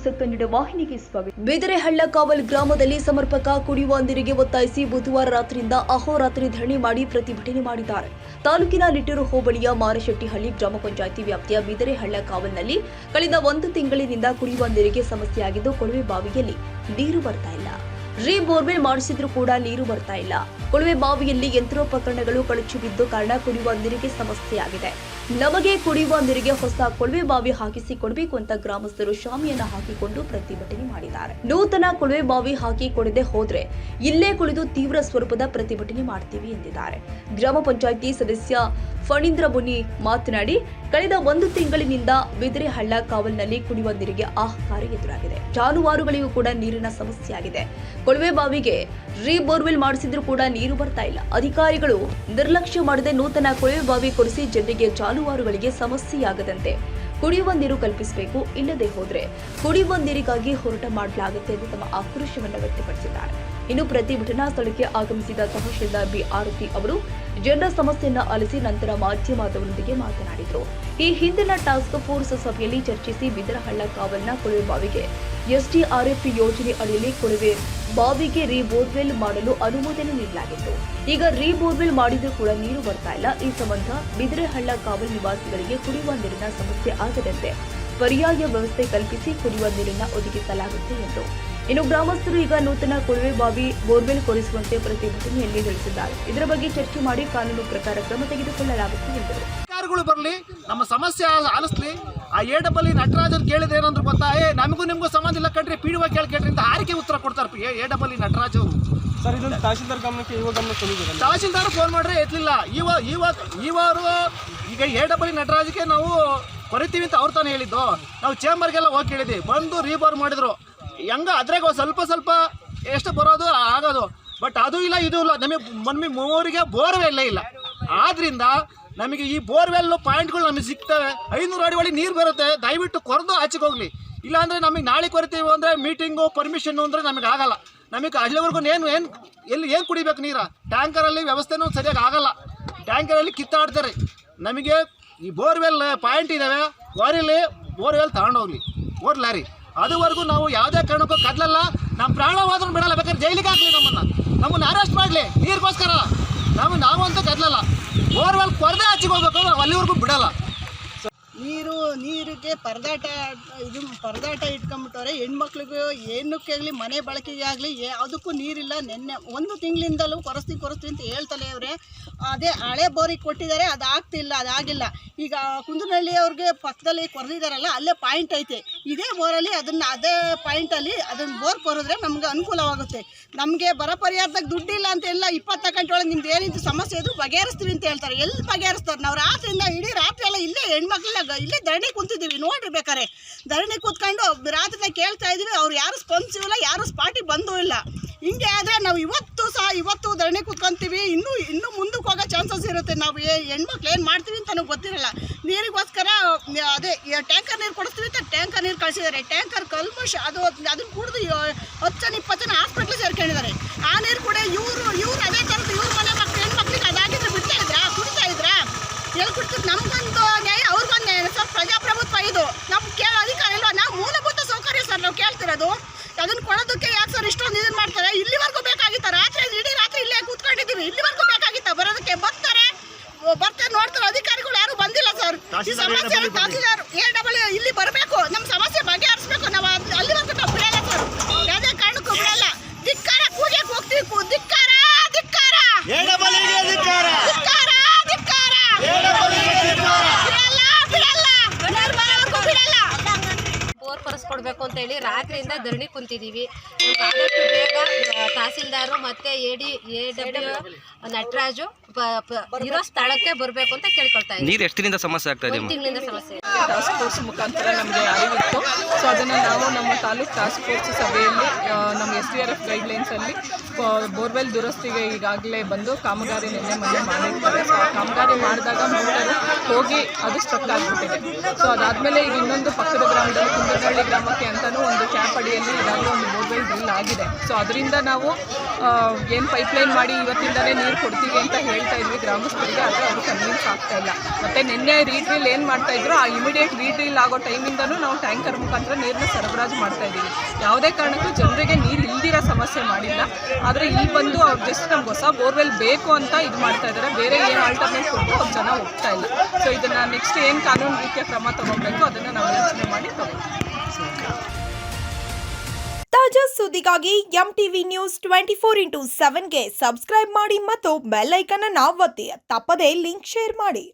News Kannada ವಾಹಿನಿಗೆ ಸ್ವಾಗತ. ಬಿದರೆಹಳ್ಳ ಕಾವಲ್ ಗ್ರಾಮದಲ್ಲಿ ಸಮರ್ಪಕ ಕುಡಿಯುವ ನೀರಿಗೆ ಒತ್ತಾಯಿಸಿ ಬುಧವಾರ ರಾತ್ರಿಯಿಂದ ಅಹೋರಾತ್ರಿ ಧರಣಿ ಮಾಡಿ ಪ್ರತಿಭಟನೆ ಮಾಡಿದ್ದಾರೆ. ತಾಲೂಕಿನ ನಿಟ್ಟೂರು ಹೋಬಳಿಯ ಮಾರಶೆಟ್ಟಿಹಳ್ಳಿ ಗ್ರಾಮ ಪಂಚಾಯಿತಿ ವ್ಯಾಪ್ತಿಯ ಬಿದರೆಹಳ್ಳ ಕಾವಲ್ನಲ್ಲಿ ಕಳೆದ 1 ತಿಂಗಳಿನಿಂದ ಕುಡಿಯುವ ನೀರಿಗೆ ಸಮಸ್ಯೆಯಾಗಿದ್ದು ಕೊಳವೆ ಬಾವಿಯಲ್ಲಿ ನೀರು ಬರ್ತಾ ಇಲ್ಲ. ಬೋರ್ವೆಲ್ ಮಾಡಿಸಿದ್ರೂ ಕೂಡ ನೀರು ಬರ್ತಾ ಇಲ್ಲ. ಕೊಳವೆ ಬಾವಿಯಲ್ಲಿ ಯಂತ್ರೋಪಕರಣಗಳು ಕಳಚಿ ಬಿದ್ದು ಕಾರಣ ಕುಡಿಯುವ ನೀರಿಗೆ ಸಮಸ್ಯೆಯಾಗಿದೆ. ನಮಗೆ ಕುಡಿಯುವ ನೀರಿಗೆ ಹೊಸ ಕೊಳವೆ ಬಾವಿ ಹಾಕಿಸಿ ಕೊಡಬೇಕು ಅಂತ ಗ್ರಾಮಸ್ಥರು ಶಾಮಿಯಾನ ಹಾಕಿಕೊಂಡು ಪ್ರತಿಭಟನೆ ಮಾಡಿದ್ದಾರೆ. ನೂತನ ಕೊಳವೆ ಬಾವಿ ಹಾಕಿ ಕೊಡದೆ ಹೋದ್ರೆ ಇಲ್ಲೇ ಕುಳಿತು ತೀವ್ರ ಸ್ವರೂಪದ ಪ್ರತಿಭಟನೆ ಮಾಡ್ತೀವಿ ಎಂದಿದ್ದಾರೆ. ಗ್ರಾಮ ಪಂಚಾಯಿತಿ ಸದಸ್ಯ ಫಣೀಂದ್ರ ಬುನಿ ಮಾತನಾಡಿ, ಕಳೆದ 1 ತಿಂಗಳಿನಿಂದ ಬಿದರೆಹಳ್ಳ ಕಾವಲ್ನಲ್ಲಿ ಕುಡಿಯುವ ನೀರಿಗೆ ಹಾಹಾಕಾರ ಎದುರಾಗಿದೆ. ಜಾನುವಾರುಗಳಿಗೂ ಕೂಡ ನೀರಿನ ಸಮಸ್ಯೆಯಾಗಿದೆ. ಕೊಳವೆ ಬಾವಿಗೆ ಬೋರ್ವೆಲ್ ಮಾಡಿಸಿದ್ರೂ ಕೂಡ ನೀರು ಬರ್ತಾ ಇಲ್ಲ. ಅಧಿಕಾರಿಗಳು ನಿರ್ಲಕ್ಷ್ಯ ಮಾಡದೆ ನೂತನ ಕೊಳವೆ ಬಾವಿ ಕೊಡಿಸಿ ಜನರಿಗೆ ಜಾನುವಾರುಗಳಿಗೆ ಸಮಸ್ಯೆಯಾಗದಂತೆ ಕುಡಿಯುವ ನೀರು ಕಲ್ಪಿಸಬೇಕು. ಇಲ್ಲದೆ ಹೋದ್ರೆ ಕುಡಿಯುವ ನೀರಿಗಾಗಿ ಹೋರಾಟ ಮಾಡಲಾಗುತ್ತೆ ಎಂದು ತಮ್ಮ ಆಕ್ರೋಶವನ್ನು ವ್ಯಕ್ತಪಡಿಸಿದ್ದಾರೆ. ಇನ್ನು ಪ್ರತಿಭಟನಾ ಸ್ಥಳಕ್ಕೆ ಆಗಮಿಸಿದ ತಹಶೀಲ್ದಾರ್ ಬಿ ಆರತಿ ಅವರು ಜನರ ಸಮಸ್ಯೆಯನ್ನ ಆಲಿಸಿ ನಂತರ ಮಾಧ್ಯಮದವರೊಂದಿಗೆ ಮಾತನಾಡಿದರು. ಈ ಹಿಂದಿನ ಟಾಸ್ಕ್ ಫೋರ್ಸ್ ಸಭೆಯಲ್ಲಿ ಚರ್ಚಿಸಿ ಬಿದರೆಹಳ್ಳ ಕಾವಲ್ನ ಕೊಳವೆ ಬಾವಿಗೆ ಎಸ್ಡಿಆರ್ಎಫ್ ಯೋಜನೆ ಅಡಿಯಲ್ಲಿ ಕೊಳವೆ ಬಾವಿಗೆ ಬೋರ್ವೆಲ್ ಮಾಡಲು ಅನುಮೋದನೆ ನೀಡಲಾಗಿತ್ತು. ಈಗ ಬೋರ್ವೆಲ್ ಮಾಡಿದ್ರೂ ಕೂಡ ನೀರು ಬರ್ತಾ ಇಲ್ಲ. ಈ ಸಂಬಂಧ ಬಿದರೆಹಳ್ಳ ಕಾವಲ್ ನಿವಾಸಿಗಳಿಗೆ ಕುಡಿಯುವ ನೀರಿನ ಸಮಸ್ಯೆ ಆಗದಂತೆ ಪರ್ಯಾಯ ವ್ಯವಸ್ಥೆ ಕಲ್ಪಿಸಿ ಕುಡಿಯುವ ನೀರನ್ನು ಒದಗಿಸಲಾಗುತ್ತೆ ಎಂದು. ಇನ್ನು ಗ್ರಾಮಸ್ಥರು ಈಗ ನೂತನ ಕೊಳವೆ ಬಾವಿ ಬೋರ್ವೆಲ್ ಕೊಡಿಸುವಂತೆ ಪ್ರತಿಭಟನೆಯಲ್ಲಿ ತಿಳಿಸಿದ್ದಾರೆ. ಇದರ ಬಗ್ಗೆ ಚರ್ಚೆ ಮಾಡಿ ಕಾನೂನು ಪ್ರಕಾರ ಕ್ರಮ ತೆಗೆದುಕೊಳ್ಳಲಾಗುತ್ತೆ ಎಂದರು. ಅಧಿಕಾರಿಗಳು ಬರಲಿ, ನಮ್ಮ ಸಮಸ್ಯೆ ಆಲಿಸ್ಲಿ. ಆ ಎಡಬಲ್ಲಿ ನಟರಾಜನ್ ಕೇಳಿದ್ರೆ ಏನಂದ್ರು ಗೊತ್ತಾ, ನಮಗೂ ನಿಮಗೂ ಸಂಬಂಧ ಇಲ್ಲ ಕಣ್ರಿ, ಪಿಡಿಒ ಕೇಳ್ರಿ ಅಂತ ಹಾರಿಕೆ ಉತ್ತರ ಕೊಡ್ತಾರೆ ಎಡಬಲ್ಲಿ ನಟರಾಜ್ ಅವರು. ಸರ್, ಇದೊಂದು ತಹಶೀಲ್ದಾರ್ ಗಮನಕ್ಕೆ ತಹಶೀಲ್ದಾರ್ ಫೋನ್ ಮಾಡ್ರೆ ಎತ್ತಲಿಲ್ಲ. ಇವರು ಈಗ ಎಡಬಲ್ಲಿ ನಟರಾಜ್ಗೆ ನಾವು ಕೊರಿತೀವಿ ಅಂತ ಅವ್ರು ತಾನೇ ಹೇಳಿದ್ದು. ನಾವು ಚೇಂಬರ್ಗೆಲ್ಲ ಹೋಗಿ ಕೇಳಿದ್ವಿ, ಬಂದು ರೀಬೋರ್ ಮಾಡಿದ್ರು. ಹೆಂಗ ಅದ್ರಾಗ ಸ್ವಲ್ಪ ಎಷ್ಟು ಬರೋದು ಆಗೋದು, ಬಟ್ ಅದು ಇಲ್ಲ ಇದು ಇಲ್ಲ. ನಮಗೆ ಮೂರಿಗೆ ಬೋರ್ವೆಲ್ಲೇ ಇಲ್ಲ. ಆದ್ರಿಂದ ನಮಗೆ ಈ ಬೋರ್ವೆಲ್ ಪಾಯಿಂಟ್ಗಳು ನಮಗೆ ಸಿಗ್ತವೆ. 500 ಅಡಿ ಒಳಗೆ ನೀರು ಬರುತ್ತೆ. ದಯವಿಟ್ಟು ಕೊರೆದು ಆಚೆಗೆ ಹೋಗ್ಲಿ. ಇಲ್ಲಾಂದರೆ ನಮಗೆ ನಾಳೆ ಕೊರಿತೀವಿ ಅಂದರೆ ಮೀಟಿಂಗು ಪರ್ಮಿಷನ್ನು ಅಂದರೆ ನಮಗೆ ಆಗಲ್ಲ. ನಮಗೆ ಅಲ್ಲಿವರೆಗೂ ಏನು ಕುಡಿಬೇಕು ನೀರು? ಟ್ಯಾಂಕರಲ್ಲಿ ವ್ಯವಸ್ಥೆನೂ ಸರಿಯಾಗಿ ಆಗಲ್ಲ. ಟ್ಯಾಂಕರಲ್ಲಿ ಕಿತ್ತಾಡ್ತಾರೆ. ನಮಗೆ ಈ ಬೋರ್ವೆಲ್ ಪಾಯಿಂಟ್ ಇದ್ದಾವೆ, ವಾರಿಲಿ ಬೋರ್ವೆಲ್ ತಗೊಂಡೋಗ್ಲಿ, ಲಾರಿ. ಅದುವರೆಗೂ ನಾವು ಯಾವುದೇ ಕಾರಣಕ್ಕೂ ಕದಲಲ್ಲ. ನಮ್ಮ ಪ್ರಾಣವಾದ್ರೂ ಬಿಡಲ್ಲ. ಬೇಕಾದ್ರೆ ಜೈಲಿಗೆ ಹಾಕಲಿ, ನಮ್ಮನ್ನು ಅರೆಸ್ಟ್ ಮಾಡಲಿ ನೀರಿಗೋಸ್ಕರ. ನಾವಂತೂ ಕದಲಲ್ಲ. ಬೋರ್ವೆಲ್ ಕೊರದೆ ಆಚೆಗೆ ಹೋಗ್ಬೇಕು, ಅಲ್ಲಿವರೆಗೂ ಬಿಡಲ್ಲ. ನೀರಿಗೆ ಪರದಾಟ ಇಟ್ಕೊಂಡ್ಬಿಟ್ಟವ್ರೆ. ಹೆಣ್ಮಕ್ಳಿಗೂ ಏನಕ್ಕೆ ಆಗಲಿ, ಮನೆ ಬಳಕೆಗೆ ಆಗಲಿ ಯಾವುದಕ್ಕೂ ನೀರಿಲ್ಲ. ನಿನ್ನೆ 1 ತಿಂಗಳಿಂದಲೂ ಕೊರಸ್ತೀವಿ ಅಂತ ಹೇಳ್ತಲೇ ಅವರೇ. ಅದೇ ಹಳೆ ಬೋರಿಗೆ ಕೊಟ್ಟಿದ್ದಾರೆ, ಅದು ಆಗ್ತಿಲ್ಲ, ಅದಾಗಿಲ್ಲ. ಈಗ ಕುಂದನಹಳ್ಳಿ ಅವ್ರಿಗೆ ಪಕ್ಕದಲ್ಲಿ ಕೊರೆದಿದ್ದಾರಲ್ಲ, ಅಲ್ಲೇ ಪಾಯಿಂಟ್ ಐತೆ. ಇದೇ ಬೋರಲ್ಲಿ ಅದೇ ಪಾಯಿಂಟಲ್ಲಿ ಅದನ್ನು ಬೋರ್ ಕೊರೆದ್ರೆ ನಮ್ಗೆ ಅನುಕೂಲವಾಗುತ್ತೆ. ನಮಗೆ ಬರ ಪರಿಹಾರದಾಗ ದುಡ್ಡಿಲ್ಲ ಅಂತ ಎಲ್ಲ 20 ಗಂಟೆ ಒಳಗೆ ನಿಮ್ದು ಏನಿದ್ದು ಸಮಸ್ಯೆ ಇದ್ರು ಬಗೆಹರಿಸ್ತೀವಿ ಅಂತ ಹೇಳ್ತಾರೆ. ಎಲ್ಲಿ ಬಗೆಹರಿಸ್ತಾರೆ? ನಾವು ರಾತ್ರಿಯಿಂದ ಇಡೀ ರಾತ್ರಿ ಎಲ್ಲ ಇಲ್ಲೇ ಹೆಣ್ಮಕ್ಳೆಲ್ಲ ಇಲ್ಲೇ ಧರಣಿ ಕುಂತಿದ್ದೀವಿ. ನೋಡ್ರಿ ಬೇಕಾರೆ ಧರಣಿ ಕೂತ್ಕೊಂಡು ರಾತ್ರಿ ಕೇಳ್ತಾ ಇದ್ದೀವಿ. ಅವ್ರು ಯಾರು ಸ್ಪಂದಿಸಿಲ್ಲ, ಯಾರು ಸ್ಪಾಟಿಗೆ ಬಂದೂ ಇಲ್ಲ. ಹಿಂಗೆ ಆದರೆ ನಾವು ಇವತ್ತು ಧರಣಿ ಕೂತ್ಕೊಂತೀವಿ. ಇನ್ನೂ ಮುಂದಕ್ಕೆ ಹೋಗೋ ಚಾನ್ಸಸ್ ಇರುತ್ತೆ. ನಾವು ಹೆಣ್ಮಕ್ಳು ಏನು ಮಾಡ್ತೀವಿ ಅಂತ ನನಗೆ ಗೊತ್ತಿರಲ್ಲ. ನೀರಿಗೋಸ್ಕರ ಅದೇ ಟ್ಯಾಂಕರ್ ನೀರು ಕೊಡಿಸ್ತೀವಿ ಅಂತ ಟ್ಯಾಂಕರ್ ನೀರು ಕಳಿಸಿದ್ದಾರೆ. ಟ್ಯಾಂಕರ್ ಕಲ್ಮಶ ಅದನ್ನು ಕುಡಿದು 10 ಜನ 20 ಜನ ಹಾಸ್ಪಿಟ್ಲ್ ಸೇರ್ಕೊಂಡಿದ್ದಾರೆ. ಆ ನೀರು ಕೂಡ ಇವ್ರು ಅದೇ ಥರದ್ದು ಇವ್ರ ಮನೆ ಹೆಣ್ಮಕ್ಳಿಗೆ ಅದಾಗಿದ್ರೆ ಬಿಡ್ತಾ ಇದ್ರಾ, ಕುಡಿತಾ ಇದ್ರಾ? ಎಲ್ಲಿ ಕುಡ್ತಿದ್ದು? ನಮ್ಗೊಂದು ನ್ಯಾಯ, ಅವ್ರಿಗೊಂದು ನ್ಯಾಯ. ಸ್ವಲ್ಪ ಪ್ರಜಾಪ್ರಭುತ್ವ ಇದು. ನಮ್ಗೆ ಕೇಳೋ ಅಧಿಕಾರ ಇಲ್ವಾ? ನಾವು ಮೂಲಭೂತ ಸೌಕರ್ಯ ಸರ್ ನಾವು ಕೇಳ್ತಿರೋದು. ಅದನ್ನು ಕೊಡೋದಕ್ಕೆ ಯಾಕೆ ಸರ್ ಇಷ್ಟೊಂದು ಇದನ್ನು ಮಾಡ್ತಾರೆ? ಇಲ್ಲಿವರೆಗೂ ಬೇಕಾಗಿತ್ತ? ಇಡೀ ರಾತ್ರಿ ಇಲ್ಲೇ ಕೂತ್ಕೊಂಡಿದ್ದೀವಿ. ಇಲ್ಲಿವರೆಗೂ ಬೇಕಾಗಿತ್ತ? ಬರೋದಕ್ಕೆ ಬರ್ತಾರೆ ನೋಡ್ತಾರೆ. ಅಧಿಕಾರಿಗಳು ಯಾರು ಬಂದಿಲ್ಲ ಸರ್. ಈ ಸಮಸ್ಯೆ ತಹಸೀಲ್ದಾರ್ ಇಲ್ಲಿ ಬರಬೇಕು, ನಮ್ಮ ಸಮಸ್ಯೆ ಬಗೆಹರಿಸಬೇಕು. ನಾವು ಅಲ್ಲಿವರೆಗೂ ನಾವು ಬಿಡಲ್ಲ ಸರ್, ಯಾವುದೇ ಕಾರಣಕ್ಕೂ ಬಿಡಲ್ಲ. ಧಿಕ್ಕಾರ, ಕೂಗಕ್ಕೆ ಹೋಗ್ತೀವಿ. ಧಿಕ್ಕಾರ ಕೊಡಬೇಕು ಅಂತ ಹೇಳಿ ರಾತ್ರಿಯಿಂದ ಧರಣಿ ಕುಂತಿದ್ದೀವಿ. ಆದಷ್ಟು ಬೇಗ ತಹಸೀಲ್ದಾರು ಮತ್ತು ADW ನಟರಾಜು ಇರೋ ಸ್ಥಳಕ್ಕೆ ಬರಬೇಕು ಅಂತ ಕೇಳ್ಕೊಳ್ತಾ ಇದ್ದೀವಿ. ನೀರು ಎಷ್ಟು ದಿನದಿಂದ ಸಮಸ್ಯೆ ಆಗ್ತಾ ಇದೆ? 1 ತಿಂಗಳಿಂದ ಸಮಸ್ಯೆ. ಟಾಸ್ಕ್ ಫೋರ್ಸ್ ಮುಖಾಂತರ ನಮಗೆ ಅರಿವಿತ್ತು. ಸೊ ಅದನ್ನು ನಾವು ನಮ್ಮ ತಾಲೂಕು ಟಾಸ್ಕ್ ಫೋರ್ಸ್ ಸಭೆಯಲ್ಲಿ ನಮ್ಮ SDRF ಗೈಡ್ಲೈನ್ಸಲ್ಲಿ ಬೋರ್ವೆಲ್ ದುರಸ್ತಿಗೆ ಈಗಾಗಲೇ ಬಂದು ಕಾಮಗಾರಿ ನಿನ್ನೆ ಮಾಡಿರ್ತಾರೆ. ಸೊ ಆ ಕಾಮಗಾರಿ ಮಾಡಿದಾಗ ಮೋಟರು ಹೋಗಿ ಅದು ಸ್ಟ್ರಕ್ ಆಗಿಬಿಟ್ಟಿದೆ. ಸೊ ಅದಾದಮೇಲೆ ಈಗ ಇನ್ನೊಂದು ಪಕ್ಕದ ಗ್ರಾಮದಲ್ಲಿ ಕುಂದನಹಳ್ಳಿ ಗ್ರಾಮಕ್ಕೆ ಅಂತಲೂ ಒಂದು ಕ್ಯಾಪ್ ಅಡಿಯಲ್ಲಿ ಈಗಾಗಲೇ ಒಂದು ಬೋರ್ವೆಲ್ ಡ್ರಿಲ್ ಆಗಿದೆ. ಸೊ ಅದರಿಂದ ನಾವು ಏನು ಪೈಪ್ಲೈನ್ ಮಾಡಿ ಇವತ್ತಿಂದಲೇ ನೀರು ಕೊಡ್ತೀವಿ ಅಂತ ಹೇಳಿ ಹೇಳ್ತಾ ಇದ್ವಿ ಗ್ರಾಮಸ್ಥರಿಗೆ, ಆದರೆ ಅವರು ಕನ್ವಿನ್ಸ್ ಆಗ್ತಾ ಇಲ್ಲ. ಮತ್ತು ನಿನ್ನೆ ರೀಡ್ರಿಲ್ ಏನು ಮಾಡ್ತಾ ಇದ್ರು, ಆ ಇಮಿಡಿಯೇಟ್ ರೀಡ್ರಿಲ್ ಆಗೋ ಟೈಮಿಂದನೂ ನಾವು ಟ್ಯಾಂಕರ್ ಮುಖಾಂತರ ನೀರನ್ನ ಸರಬರಾಜು ಮಾಡ್ತಾ ಇದ್ದೀವಿ. ಯಾವುದೇ ಕಾರಣಕ್ಕೂ ಜನರಿಗೆ ನೀರು ಇಲ್ದಿರೋ ಸಮಸ್ಯೆ ಮಾಡಿಲ್ಲ. ಆದರೆ ಇಲ್ಲಿ ಬಂದು ಅವ್ರು ಜಸ್ಟ್ ನಮ್ಗೆ ಹೊಸ ಬೋರ್ವೆಲ್ ಬೇಕು ಅಂತ ಇದು ಮಾಡ್ತಾ ಇದ್ದಾರೆ, ಬೇರೆ ಏನು ಆಲ್ಟರ್ನೇಟ್ ಕೊಟ್ಟು ಅವ್ರು ಜನ ಹೋಗ್ತಾ ಇಲ್ಲ. ಸೊ ಇದನ್ನು ನೆಕ್ಸ್ಟ್ ಏನು ಕಾನೂನು ರೀತಿಯ ಕ್ರಮ ತಗೋಬೇಕು ಅದನ್ನು ನಾವು ಯೋಚನೆ ಮಾಡಿ ತಗೋತೀವಿ. ತಾಜಾ ಸುದ್ದಿಗಾಗಿ MTV ನ್ಯೂಸ್ 24/7ಗೆ ಸಬ್ಸ್ಕ್ರೈಬ್ ಮಾಡಿ ಮತ್ತು ಬೆಲ್ ಐಕಾನ್ ಅನ್ನು ಒತ್ತಿ. ತಪ್ಪದೇ ಲಿಂಕ್ ಶೇರ್ ಮಾಡಿ.